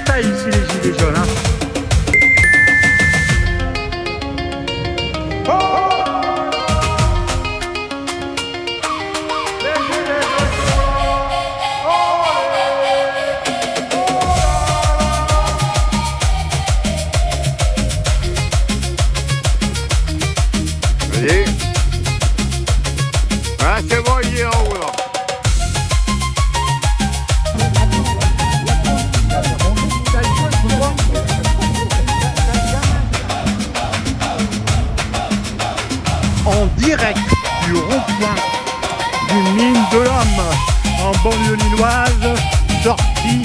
détail ici les gilets jaunes. Hein. Vous voyez? Ah, c'est bon, il est en haut là. En direct du rond-point du Mine de l'Homme en banlieue lilloise, sortie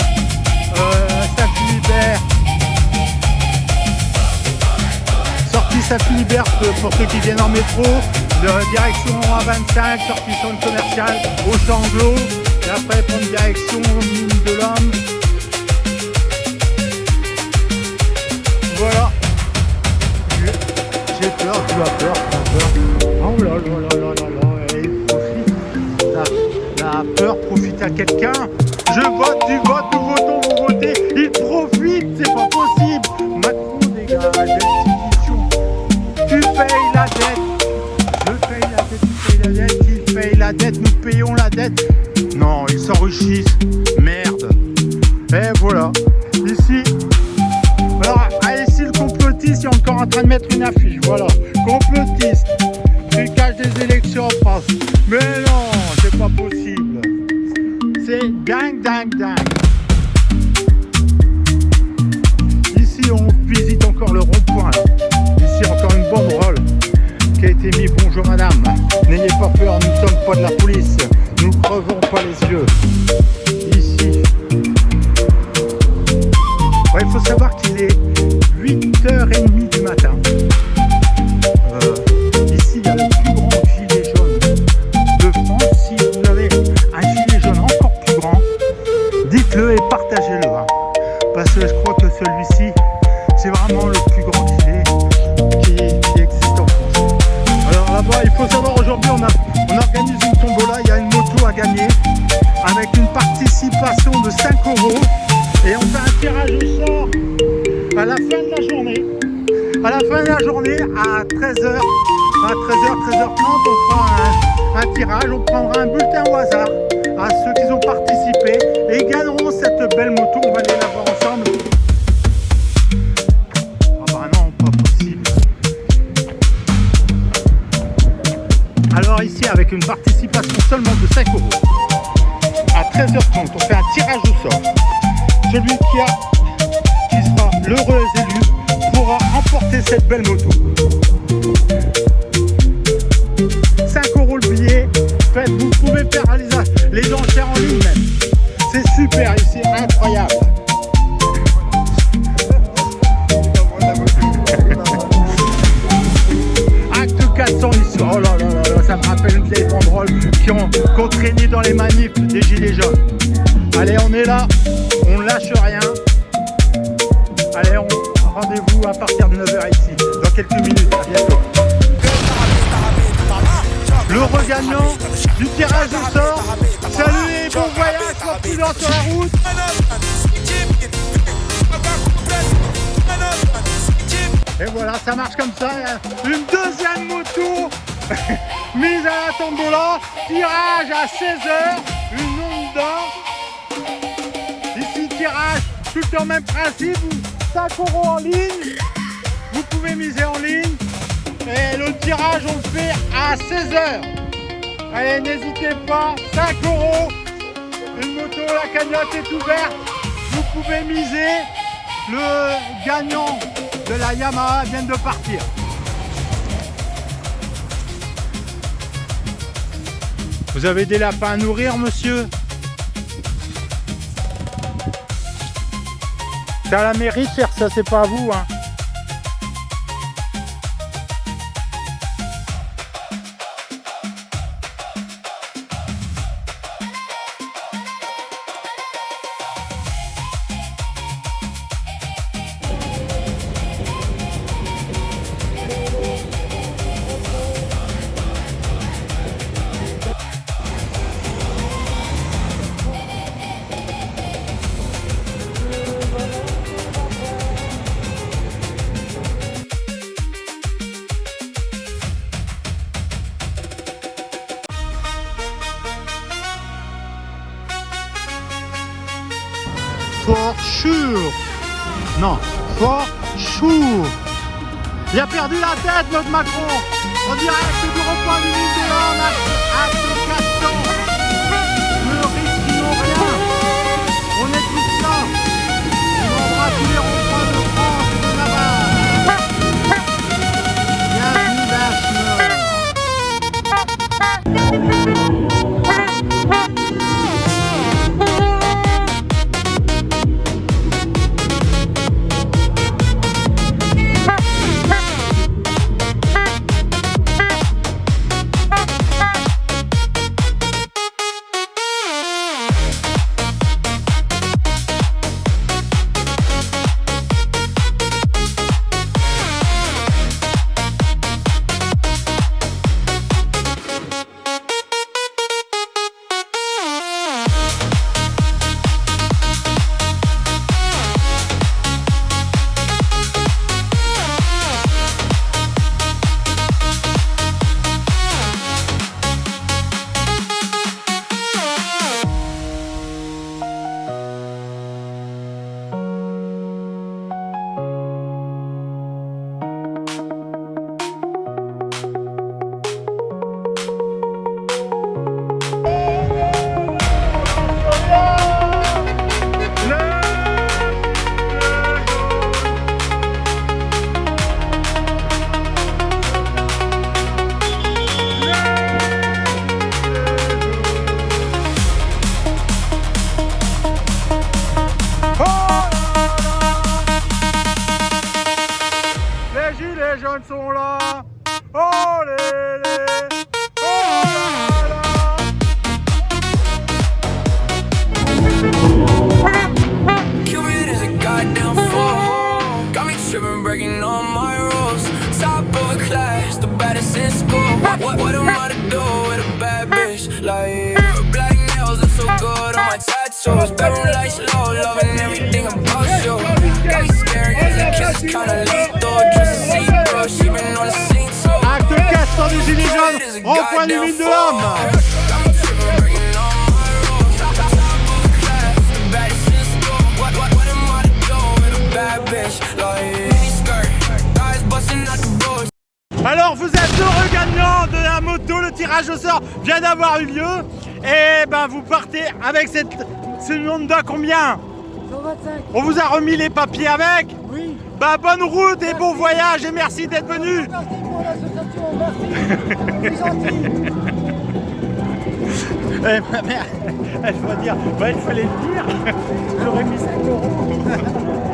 Saint-Philibert. Sortie Saint-Philibert pour ceux qui viennent en métro, de direction A25, sortie centre commercial au Changlot, et après prendre direction Mine de l'Homme. Voilà. J'ai peur, tu as peur, tu as peur. Oh là là là là là là, il profite. La peur profite à quelqu'un. Je vote, tu votes, nous votons, vous votez. Il profite, c'est pas possible. Macron dégage, institution. Tu payes la dette. Je paye la dette, tu payes la dette. Il paye la dette, nous payons la dette. Non, ils s'enrichissent. Merde. Et voilà. Ici. Alors, ici le complotiste est encore en train de mettre une affiche. Voilà. Complotiste. Trucage des élections en France. Mais non, c'est pas possible. C'est dingue, dingue, dingue. Ici, on visite encore le rond-point. Ici, encore une banderole qui a été mise. Bonjour madame, n'ayez pas peur, nous sommes pas de la police. Nous ne crevons pas les yeux. Ici. Ouais, il faut savoir qu'il est 8h30 du matin. Ici, il y a le plus grand gilet jaune de France. Si vous avez un gilet jaune encore plus grand, dites-le et partagez-le. Hein. Parce que je crois que celui-ci, c'est vraiment le plus grand gilet qui existe en France. Alors là-bas, il faut savoir, aujourd'hui, on organise une tombola. Il y a une moto à gagner avec une participation de 5 €. Et on fait un tirage au sort à la fin de la journée. À la fin de la journée, à 13h, à 13h30, on fera un tirage, on prendra un bulletin au hasard à ceux qui ont participé et ils gagneront cette belle moto. On va aller la voir ensemble. Ah bah non, pas possible. Alors ici, avec une participation seulement de 5 €, à 13h30, on fait un tirage au sort. Celui qui sera l'heureux élu pourra emporter cette belle moto. 5 € le billet. Faites, vous pouvez faire les enchères en ligne même. C'est super ici, incroyable. Acte 400 ici. Oh là là là là, ça me rappelle une vieille banderole qui ont traîné dans les manifs des gilets jaunes. Allez, on est là, on lâche rien. Allez, rendez-vous à partir de 9h ici, dans quelques minutes, à bientôt. Le regagnant du tirage au sort. Salut et bon voyage, sois prudent sur la route. Et voilà, ça marche comme ça. Une deuxième moto mise à la tombola. Tirage à 16h, une onde d'or. Ici, tirage, tout le même principe. 5 € en ligne. Vous pouvez miser en ligne. Et le tirage, on le fait à 16h. Allez, n'hésitez pas. 5 €. Une moto, la cagnotte est ouverte. Vous pouvez miser. Le gagnant de la Yamaha vient de partir. Vous avez des lapins à nourrir, monsieur? C'est à la mairie de faire ça, c'est pas à vous, hein. Non, for sure. Il a perdu la tête, notre Macron. En direct du rond-point du Mille de l'Homme, acte 400. Ne risquons rien. On est tous là. On aura tous les ronds-points de France et de Navarre. Bienvenue Bachelor. Les jeunes sont là. Oh les oh là. Cupid is a goddamn fool. Got me tripping, breaking all my rules. Top of a class, the baddest in school. What am I to do with a bad bitch like black nails look so good on my tattoos. Bedroom lights low, loving everything about you. Got me scared 'cause the kiss is kinda lethal. Just to see bro, she been on the scene too. Acte 400 des Gilets jaunes, rond-point du Mille de l'Homme. Alors vous êtes heureux gagnants de la moto, le tirage au sort vient d'avoir eu lieu. Et ben vous partez avec ce Honda combien? 125. On vous a remis les papiers avec? Oui. Bah bonne route et bon voyage et merci d'être venu. Merci pour l'association, merci. C'est gentil. Eh, ma mère, elle va dire, bah il fallait le dire. J'aurais mis 5 €.